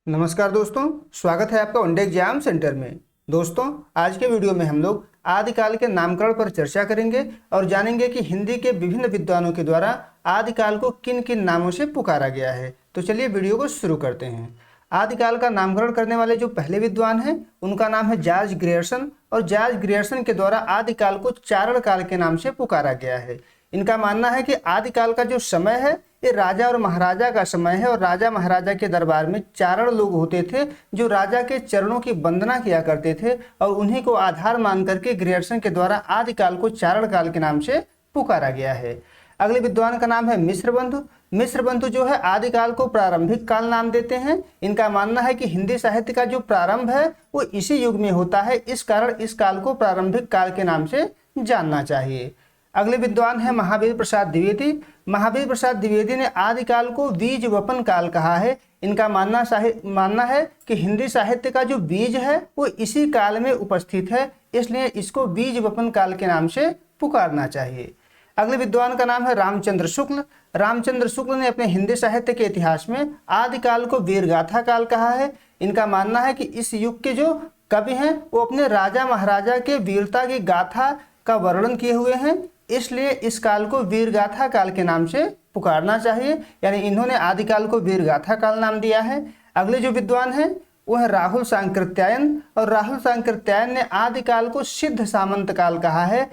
नमस्कार दोस्तों, स्वागत है आपका वनडे एग्जाम सेंटर में। दोस्तों, आज के वीडियो में हम लोग आदिकाल के नामकरण पर चर्चा करेंगे और जानेंगे कि हिंदी के विभिन्न विद्वानों के द्वारा आदिकाल को किन किन नामों से पुकारा गया है। तो चलिए वीडियो को शुरू करते हैं। आदिकाल का नामकरण करने वाले जो पहले विद्वान हैं उनका नाम है जॉर्ज ग्रियर्सन, और जॉर्ज ग्रियर्सन के द्वारा आदिकाल को चारण काल के नाम से पुकारा गया है। इनका मानना है कि आदिकाल का जो समय है ये राजा और महाराजा का समय है, और राजा महाराजा के दरबार में चारण लोग होते थे जो राजा के चरणों की वंदना किया करते थे, और उन्हीं को आधार मान करके ग्रियर्सन के द्वारा आदिकाल को चारण काल के नाम से पुकारा गया है। अगले विद्वान का नाम है मिश्रबंधु। मिश्रबंधु जो है आदिकाल को प्रारंभिक काल नाम देते हैं। इनका मानना है कि हिंदी साहित्य का जो प्रारंभ है वो इसी युग में होता है, इस कारण इस काल को प्रारंभिक काल के नाम से जानना चाहिए। अगले विद्वान है महावीर प्रसाद द्विवेदी। महावीर प्रसाद द्विवेदी ने आदिकाल को बीज वपन काल कहा है। इनका मानना है कि हिंदी साहित्य का जो बीज है वो इसी काल में उपस्थित है, इसलिए इसको बीज वपन काल के नाम से पुकारना चाहिए। अगले विद्वान का नाम है रामचंद्र शुक्ल। रामचंद्र शुक्ल ने अपने हिंदी साहित्य के इतिहास में आदिकाल को वीरगाथा काल कहा है। इनका मानना है कि इस युग के जो कवि हैं वो अपने राजा महाराजा के वीरता की गाथा का वर्णन किए हुए हैं, इसलिए इस काल को वीरगाथा काल के नाम से पुकारना चाहिए, यानी इन्होंने आदिकाल को वीरगाथा काल नाम दिया है। अगले जो विद्वान हैं वो है राहुल सांकृत्यायन, और राहुल सांकृत्यायन ने आदिकाल को सिद्ध सामंत काल कहा है।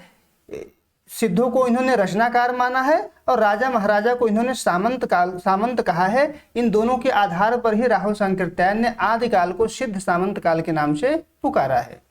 सिद्धों को इन्होंने रचनाकार माना है और राजा महाराजा को इन्होंने सामंत कहा है। इन दोनों के आधार पर ही राहुल सांकृत्यायन ने आदिकाल को सिद्ध सामंत काल के नाम से पुकारा है।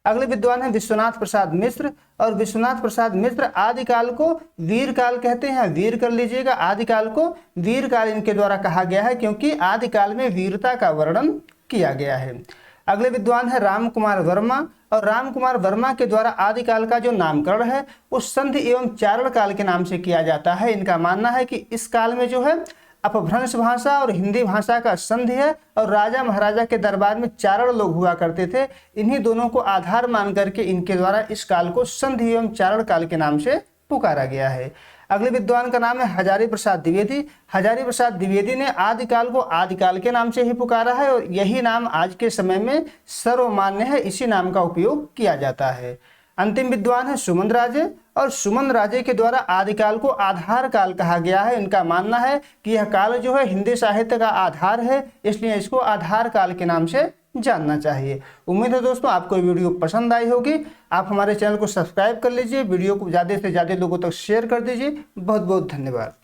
अगले विद्वान है विश्वनाथ प्रसाद मिश्र, और विश्वनाथ प्रसाद मिश्र आदिकाल को वीर काल कहते हैं। वीर कर लीजिएगा, आदिकाल को वीर काल इनके द्वारा कहा गया है क्योंकि आदिकाल में वीरता का वर्णन किया गया है। अगले विद्वान है राम कुमार वर्मा, और राम कुमार वर्मा के द्वारा आदिकाल का जो नामकरण है वो संधि एवं चारण काल के नाम से किया जाता है। इनका मानना है कि इस काल में जो है अपभ्रंश भाषा और हिंदी भाषा का संधि है, और राजा महाराजा के दरबार में चारण लोग हुआ करते थे। इन्हीं दोनों को आधार मान करके इनके द्वारा इस काल को संधि एवं चारण काल के नाम से पुकारा गया है। अगले विद्वान का नाम है हजारी प्रसाद द्विवेदी। हजारी प्रसाद द्विवेदी ने आदिकाल को आदिकाल के नाम से ही पुकारा है, और यही नाम आज के समय में सर्वमान्य है, इसी नाम का उपयोग किया जाता है। अंतिम विद्वान है सुमन राजे, और सुमन राजे के द्वारा आदिकाल को आधार काल कहा गया है। इनका मानना है कि यह काल जो है हिंदी साहित्य का आधार है, इसलिए इसको आधार काल के नाम से जानना चाहिए। उम्मीद है दोस्तों आपको वीडियो पसंद आई होगी। आप हमारे चैनल को सब्सक्राइब कर लीजिए, वीडियो को ज़्यादा से ज़्यादा लोगों तक शेयर कर दीजिए। बहुत बहुत धन्यवाद।